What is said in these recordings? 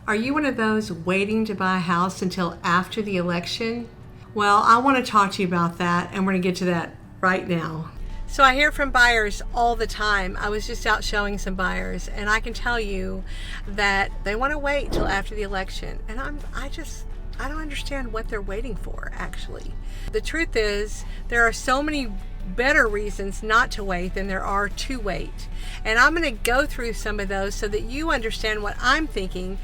Are you one of those waiting to buy a house until after the election? Well, I want to talk to you about that, and we're going to get to that right now. So I hear from buyers all the time. I was just out showing some buyers, and I can tell you that they want to wait till after the election. And I don't understand what they're waiting for, actually. The truth is, there are so many better reasons not to wait than there are to wait. And I'm going to go through some of those so that you understand what I'm thinking,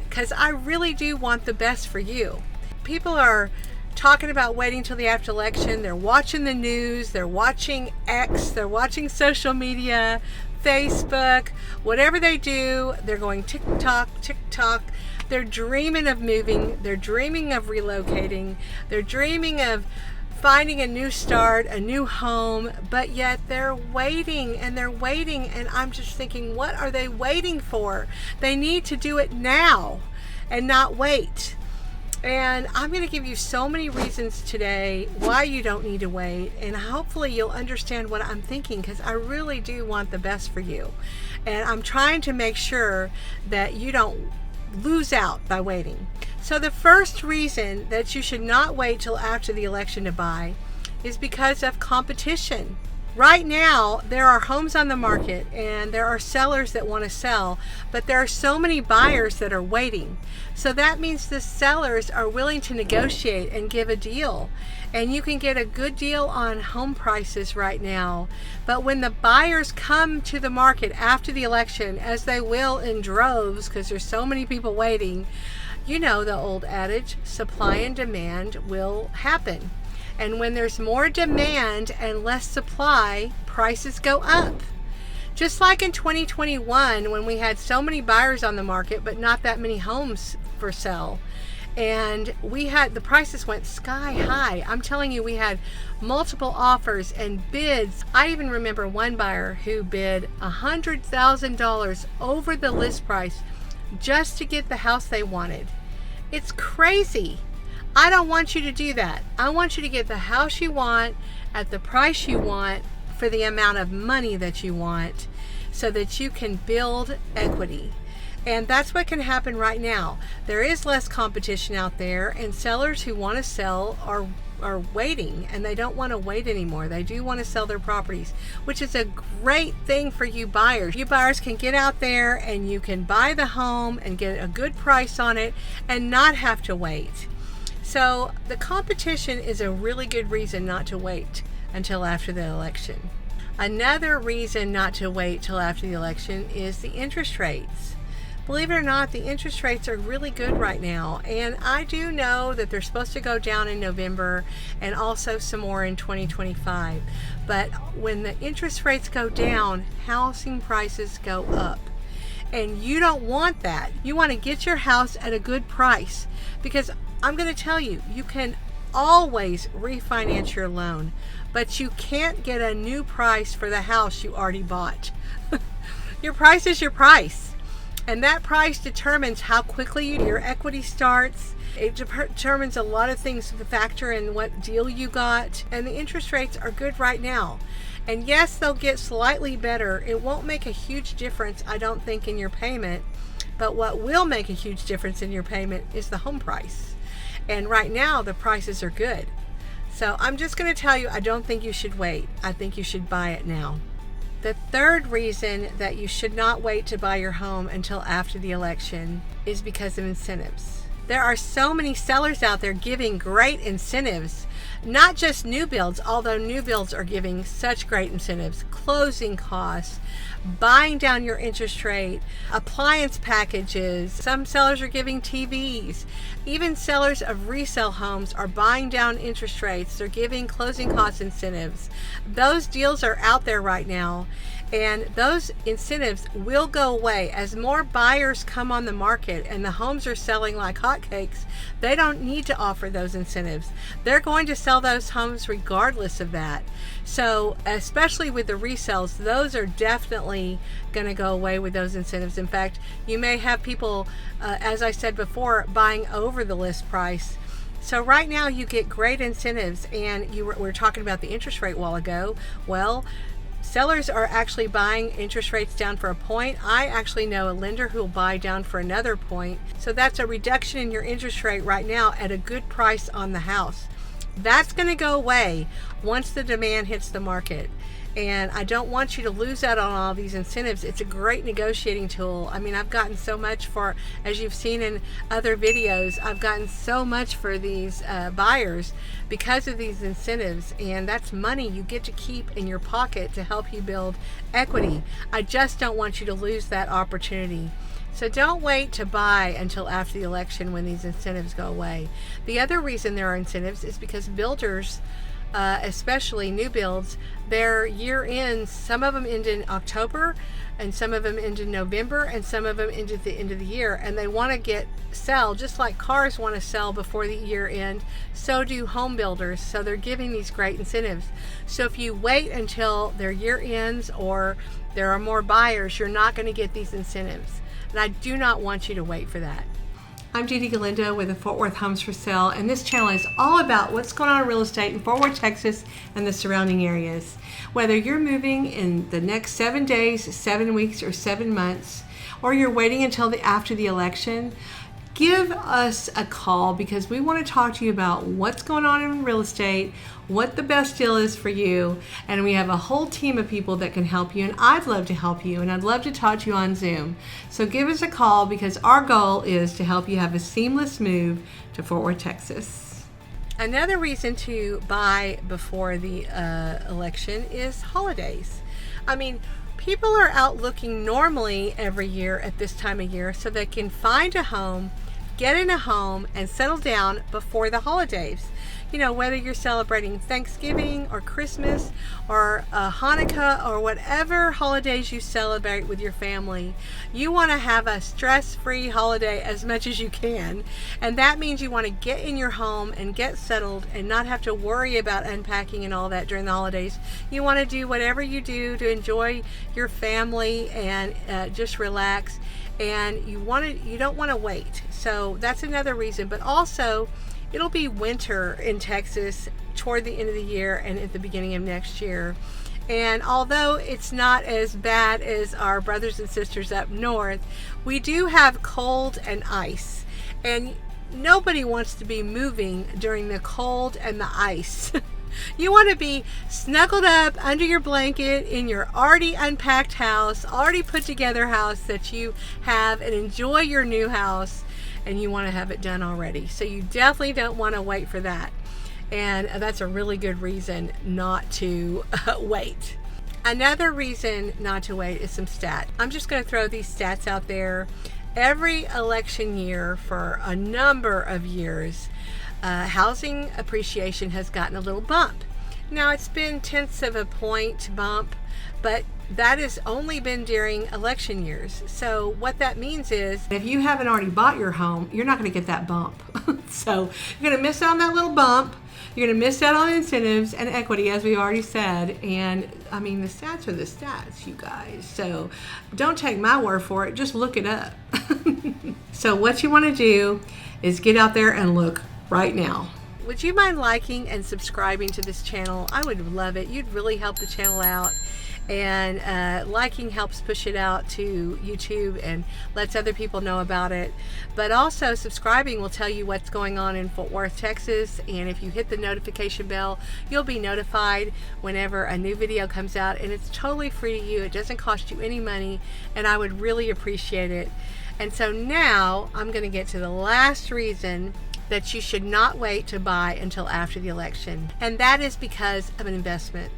because I really do want the best for you. People are talking about waiting till the after election. They're watching the news, they're watching X, they're watching social media, Facebook, whatever they do, they're going TikTok. They're dreaming of moving, they're dreaming of relocating, they're dreaming of finding a new start, a new home, but yet they're waiting and I'm just thinking, what are they waiting for? They need to do it now and not wait. And I'm going to give you so many reasons today why you don't need to wait, and hopefully you'll understand what I'm thinking, because I really do want the best for you. And I'm trying to make sure that you don't lose out by waiting. So the first reason that you should not wait till after the election to buy is because of competition. Right now, there are homes on the market and there are sellers that want to sell, but there are so many buyers that are waiting. So that means the sellers are willing to negotiate and give a deal. And you can get a good deal on home prices right now. But when the buyers come to the market after the election, as they will in droves because there's so many people waiting, you know the old adage, supply and demand will happen. And when there's more demand and less supply, prices go up. Just like in 2021, when we had so many buyers on the market, but not that many homes for sale. And the prices went sky high. I'm telling you, we had multiple offers and bids. I even remember one buyer who bid $100,000 over the list price just to get the house they wanted. It's crazy. I don't want you to do that. I want you to get the house you want at the price you want for the amount of money that you want so that you can build equity. And that's what can happen right now. There is less competition out there, and sellers who want to sell are waiting, and they don't want to wait anymore. They do want to sell their properties, which is a great thing for you buyers. You buyers can get out there and you can buy the home and get a good price on it and not have to wait. So the competition is a really good reason not to wait until after the election. Another reason not to wait till after the election is the interest rates. Believe it or not, the interest rates are really good right now. And I do know that they're supposed to go down in November and also some more in 2025. But when the interest rates go down, housing prices go up. And you don't want that. You want to get your house at a good price, because I'm going to tell you, you can always refinance your loan, but you can't get a new price for the house you already bought. Your price is your price. And that price determines how quickly your equity starts. It determines a lot of things to factor in what deal you got. And the interest rates are good right now. And yes, they'll get slightly better. It won't make a huge difference, I don't think, in your payment. But what will make a huge difference in your payment is the home price. And right now, the prices are good. So I'm just going to tell you, I don't think you should wait. I think you should buy it now. The third reason that you should not wait to buy your home until after the election is because of incentives. There are so many sellers out there giving great incentives, not just new builds, although new builds are giving such great incentives, closing costs, buying down your interest rate, appliance packages. Some sellers are giving TVs. Even sellers of resale homes are buying down interest rates. They're giving closing cost incentives. Those deals are out there right now, and those incentives will go away as more buyers come on the market and the homes are selling like hotcakes. They don't need to offer those incentives. They're going to sell those homes regardless of that. So especially with the resales, those are definitely going to go away with those incentives. In fact, you may have people, as I said before, buying over the list price. So right now you get great incentives, and we're talking about the interest rate a while ago. Well, Sellers are actually buying interest rates down for a point. I actually know a lender who will buy down for another point. So that's a reduction in your interest rate right now at a good price on the house. That's going to go away once the demand hits the market. And I don't want you to lose out on all these incentives. It's a great negotiating tool. I mean, I've gotten so much for, as you've seen in other videos, I've gotten so much for these buyers because of these incentives. And that's money you get to keep in your pocket to help you build equity. I just don't want you to lose that opportunity. So don't wait to buy until after the election when these incentives go away. The other reason there are incentives is because builders, especially new builds, their year ends, some of them end in October and some of them end in November and some of them end at the end of the year, and they want to sell just like cars want to sell before the year end. So do home builders. So they're giving these great incentives. So if you wait until their year ends or there are more buyers, you're not going to get these incentives, and I do not want you to wait for that. I'm Judy Galindo with the Fort Worth Homes for Sale, and this channel is all about what's going on in real estate in Fort Worth, Texas, and the surrounding areas. Whether you're moving in the next 7 days, 7 weeks, or 7 months, or you're waiting until after the election, give us a call because we want to talk to you about what's going on in real estate, what the best deal is for you, and we have a whole team of people that can help you, and I'd love to help you, and I'd love to talk to you on Zoom. So give us a call because our goal is to help you have a seamless move to Fort Worth, Texas. Another reason to buy before the election is holidays. I mean, people are out looking normally every year at this time of year so they can find a home, get in a home, and settle down before the holidays. You know, whether you're celebrating Thanksgiving or Christmas or Hanukkah or whatever holidays you celebrate with your family, you want to have a stress-free holiday as much as you can. And that means you want to get in your home and get settled and not have to worry about unpacking and all that during the holidays. You want to do whatever you do to enjoy your family and just relax. And you don't want to wait. So that's another reason. But also, it'll be winter in Texas toward the end of the year and at the beginning of next year. And although it's not as bad as our brothers and sisters up north, we do have cold and ice. And nobody wants to be moving during the cold and the ice. You want to be snuggled up under your blanket in your already unpacked house, already put together house that you have, and enjoy your new house. And you want to have it done already. So you definitely don't want to wait for that. And that's a really good reason not to wait. Another reason not to wait is some stats. I'm just going to throw these stats out there. Every election year for a number of years, housing appreciation has gotten a little bump. Now it's been tenths of a point bump, but that has only been during election years. So what that means is if you haven't already bought your home, you're not going to get that bump. So you're going to miss out on that little bump. You're going to miss out on incentives and equity, as we already said. And I mean, the stats are the stats, you guys. So don't take my word for it. Just look it up. So what you want to do is get out there and look right now. Would you mind liking and subscribing to this channel? I would love it. You'd really help the channel out. And liking helps push it out to YouTube and lets other people know about it. But also subscribing will tell you what's going on in Fort Worth, Texas. And if you hit the notification bell, you'll be notified whenever a new video comes out. And it's totally free to you. It doesn't cost you any money. And I would really appreciate it. And so now I'm going to get to the last reason that you should not wait to buy until after the election. And that is because of an investment.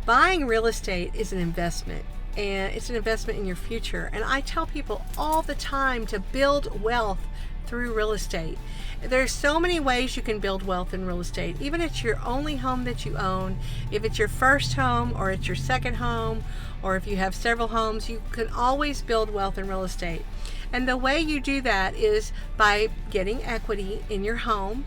Buying real estate is an investment, and it's an investment in your future. And I tell people all the time to build wealth through real estate. There's so many ways you can build wealth in real estate. Even if it's your only home that you own, if it's your first home or it's your second home, or if you have several homes, you can always build wealth in real estate. And the way you do that is by getting equity in your home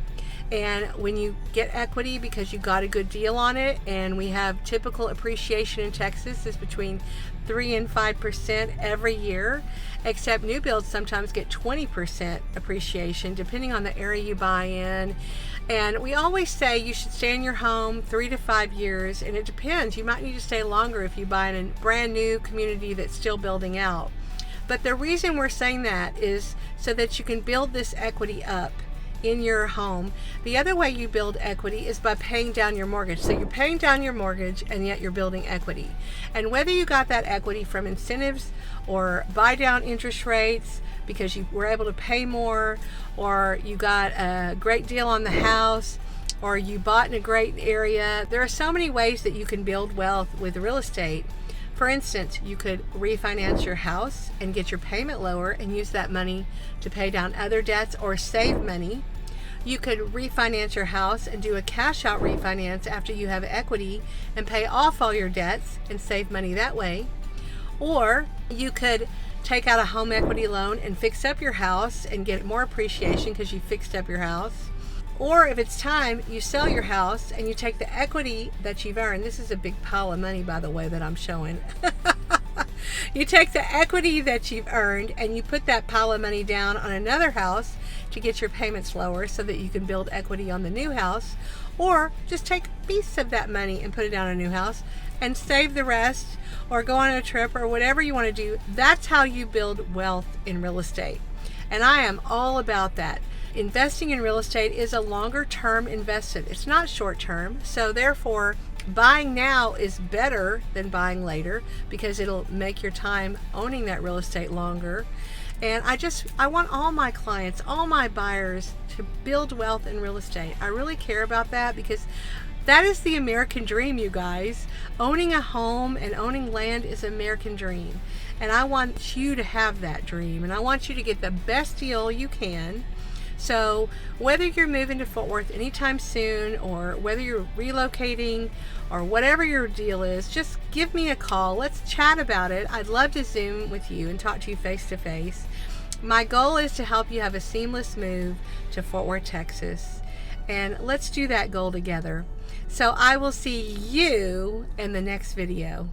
And when you get equity because you got a good deal on it, and we have typical appreciation in Texas is between 3 and 5% every year, except new builds sometimes get 20% appreciation depending on the area you buy in. And we always say you should stay in your home 3 to 5 years, and it depends. You might need to stay longer if you buy in a brand new community that's still building out. But the reason we're saying that is so that you can build this equity up in your home. The other way you build equity is by paying down your mortgage. So you're paying down your mortgage and yet you're building equity. And whether you got that equity from incentives or buy down interest rates because you were able to pay more, or you got a great deal on the house, or you bought in a great area, there are so many ways that you can build wealth with real estate. For instance, you could refinance your house and get your payment lower and use that money to pay down other debts or save money. You could refinance your house and do a cash out refinance after you have equity and pay off all your debts and save money that way. Or you could take out a home equity loan and fix up your house and get more appreciation because you fixed up your house. Or if it's time, you sell your house and you take the equity that you've earned. This is a big pile of money, by the way, that I'm showing. You take the equity that you've earned and you put that pile of money down on another house to get your payments lower so that you can build equity on the new house. Or just take a piece of that money and put it down on a new house and save the rest, or go on a trip, or whatever you want to do. That's how you build wealth in real estate. And I am all about that. Investing in real estate is a longer term investment. It's not short term. So therefore, buying now is better than buying later because it'll make your time owning that real estate longer. And I want all my clients, all my buyers to build wealth in real estate. I really care about that because that is the American dream, you guys. Owning a home and owning land is an American dream. And I want you to have that dream. And I want you to get the best deal you can. So whether you're moving to Fort Worth anytime soon, or whether you're relocating, or whatever your deal is, just give me a call. Let's chat about it. I'd love to Zoom with you and talk to you face to face. My goal is to help you have a seamless move to Fort Worth, Texas. And let's do that goal together. So I will see you in the next video.